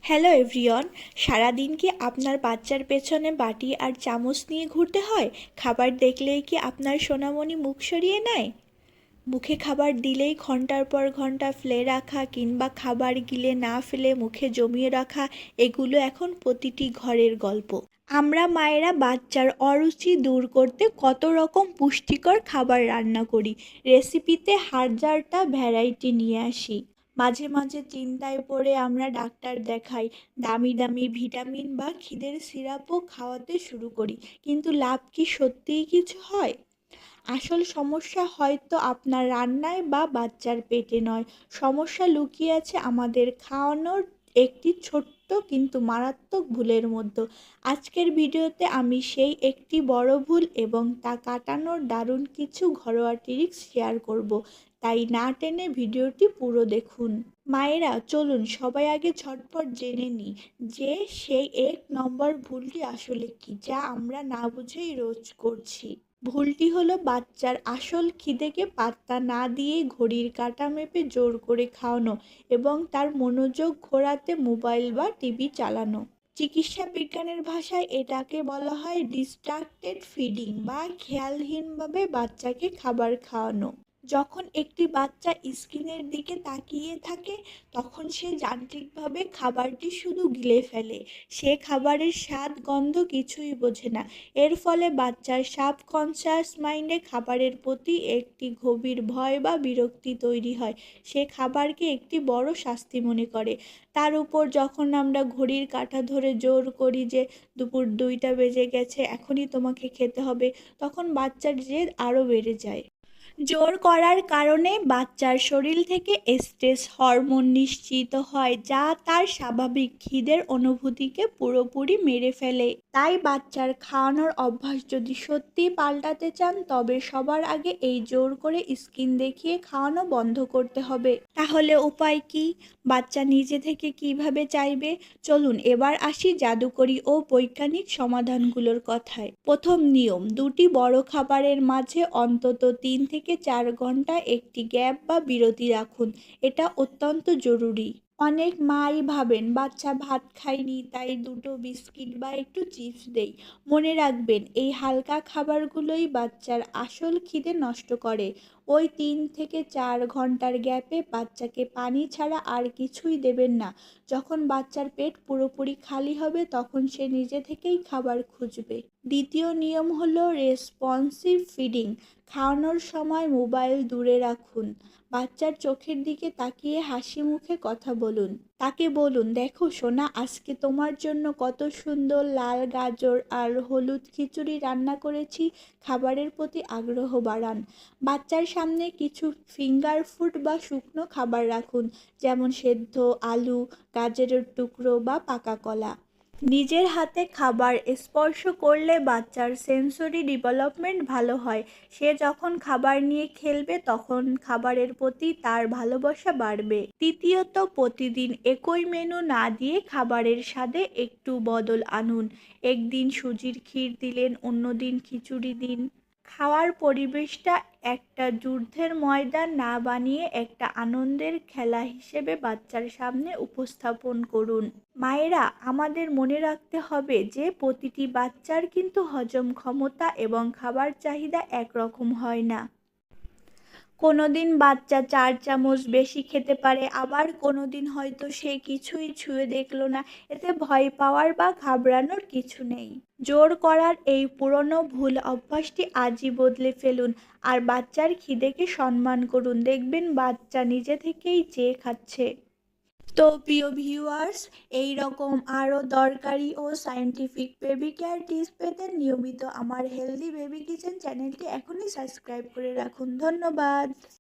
Hello everyone. সারাদিন কি আপনার বাচ্চার পেছনে বাটি আর চামচ নিয়ে ঘুরতে হয়? খাবার দেখলেই কি আপনার সোনামণি মুখ সরিয়ে নেয়? মুখে খাবার দিলেই ঘন্টার পর ঘন্টা ফেলে রাখা কিংবা খাবার গিলে না ফেলে মুখে জমিয়ে রাখা, এগুলো এখন প্রতিটি ঘরের গল্প। আমরা মায়েরা বাচ্চার অরুচি দূর করতে কত রকম পুষ্টিকর খাবার রান্না করি, রেসিপিতে হাজারটা ভ্যারাইটি নিয়ে আসি। মাঝে মাঝে চিন্তায় পড়ে আমরা ডাক্তার দেখাই, দামি দামি ভিটামিন বা খিদের সিরাপও খাওয়াতে শুরু করি, কিন্তু লাভ কি সত্যিই কিছু হয়? আসল সমস্যা হয়তো আপনার রান্নায় বা বাচ্চার পেটে নয়, সমস্যা লুকিয়ে আছে আমাদের খাওয়ানোর একটি ছোট্ট কিন্তু মারাত্মক ভুলের মধ্যে। আজকের ভিডিওতে আমি সেই একটি বড় ভুল এবং তা কাটানোর দারুণ কিছু ঘরোয়া ট্রিক্স শেয়ার করব, তাই না টেনে ভিডিওটি পুরো দেখুন। মায়েরা চলুন সবাই আগে ঝটপট জেনে নিই যে সেই 1 নম্বর ভুলটি আসলে কি, যা আমরা না বুঝেই রোজ করছি। ভুলটি হলো বাচ্চার আসল খিদেকে পাত্তা না দিয়ে ঘড়ির কাঁটা মেপে জোর করে খাওয়ানো এবং তার মনোযোগ ঘোরাতে মোবাইল বা টিভি চালানো। চিকিৎসা বিজ্ঞানের ভাষায় এটাকে বলা হয় ডিস্ট্রাক্টেড ফিডিং বা খেয়ালহীনভাবে বাচ্চাকে খাবার খাওয়ানো। যখন একটি বাচ্চা স্ক্রিনের দিকে তাকিয়ে থাকে, তখন সে যান্ত্রিকভাবে খাবারটি শুধু গিলে ফেলে। সে খাবারের স্বাদ গন্ধ কিছুই বোঝে না। এর ফলে বাচ্চার সাবকনশাস মাইন্ডে খাবারের প্রতি একটি গভীর ভয় বা বিরক্তি তৈরি হয়। সে খাবারকে একটি বড় শাস্তি মনে করে। তার উপর যখন আমরা ঘড়ির কাঁটা ধরে জোর করি যে দুপুর 2টা বেজে গেছে, এখনই তোমাকে খেতে হবে, তখন বাচ্চার জেদ আরও বেড়ে যায়। জোর করার কারণে বাচ্চার শরীর থেকে স্ট্রেস হরমোন নিঃসৃত হয়, যা তার স্বাভাবিক খিদের অনুভূতিকে পুরোপুরি মেরে ফেলে। তাই বাচ্চার খাওয়ানোর অভ্যাস যদি সত্যিই পাল্টাতে চান, তবে সবার আগে এই জোর করে স্ক্রিন দেখিয়ে খাওয়ানো বন্ধ করতে হবে। তাহলে উপায় কি? বাচ্চা নিজে থেকে কিভাবে চাইবে? চলুন এবার আসি জাদুকরী ও বৈজ্ঞানিক সমাধানগুলোর কথায়। প্রথম নিয়ম, দুটি বড় খাবারের মাঝে অন্তত 3 থেকে 4 ঘন্টা একটি গ্যাপ বা বিরতি রাখুন। এটা অত্যন্ত জরুরি। অনেক মাই ভাবেন বাচ্চা ভাত খায়নি তাই দুটো বিস্কিট বা একটু চিপস দেই। মনে রাখবেন, এই হালকা খাবারগুলোই বাচ্চার আসল খিদে নষ্ট করে। ওই 3 থেকে 4 ঘন্টার গ্যাপে বাচ্চাকে পানি ছাড়া আর কিছুই দেবেন না। যখন বাচ্চার পেট পুরোপুরি খালি হবে, তখন সে নিজে থেকেই খাবার খুঁজবে। দ্বিতীয় নিয়ম হলো রেসপন্সিভ ফিডিং। খাওয়ানোর সময় মোবাইল দূরে রাখুন। বাচ্চার চোখের দিকে তাকিয়ে হাসি মুখে কথা বলুন। তাকে বলুন, দেখো সোনা, আজকে তোমার জন্য কত সুন্দর লাল গাজর আর হলুদ খিচুড়ি রান্না করেছি। খাবারের প্রতি আগ্রহ বাড়ান। বাচ্চার সামনে কিছু ফিঙ্গার ফুড বা শুকনো খাবার রাখুন, যেমন সেদ্ধ আলু, গাজরের টুকরো বা পাকা কলা। নিজের হাতে খাবার স্পর্শ করলে বাচ্চার সেন্সরি ডেভেলপমেন্ট ভালো হয়। সে যখন খাবার নিয়ে খেলবে, তখন খাবারের প্রতি তার ভালোবাসা বাড়বে। তৃতীয়ত, প্রতিদিন একই মেনু না দিয়ে খাবারের স্বাদে একটু বদল আনুন। একদিন সুজির ক্ষীর দিলেন, অন্যদিন খিচুড়ি দিন। খাওয়ার পরিবেশটা একটা যুদ্ধের ময়দান না বানিয়ে একটা আনন্দের খেলা হিসেবে বাচ্চার সামনে উপস্থাপন করুন। মায়েরা, আমাদের মনে রাখতে হবে যে প্রতিটি বাচ্চার কিন্তু হজম ক্ষমতা এবং খাবার চাহিদা একরকম হয় না। কোনোদিন বাচ্চা 4 চামচ বেশি খেতে পারে, আবার কোনোদিন হয়তো সে কিছুই ছুঁয়ে দেখলো না। এতে ভয় পাওয়ার বা ঘাবড়ানোর কিছু নেই। জোর করার এই পুরনো ভুল অভ্যাসটি আজই বদলে ফেলুন আর বাচ্চার খিদেকে সম্মান করুন। দেখবেন বাচ্চা নিজে থেকেই চেয়ে খাচ্ছে। তো প্রিয় ভিউয়ার্স, এই রকম আরও দরকারি ও সায়েন্টিফিক বেবি কেয়ার টিপস পেতে নিয়মিত আমার হেলদি বেবি কিচেন চ্যানেলটি এখনই সাবস্ক্রাইব করে রাখুন। ধন্যবাদ।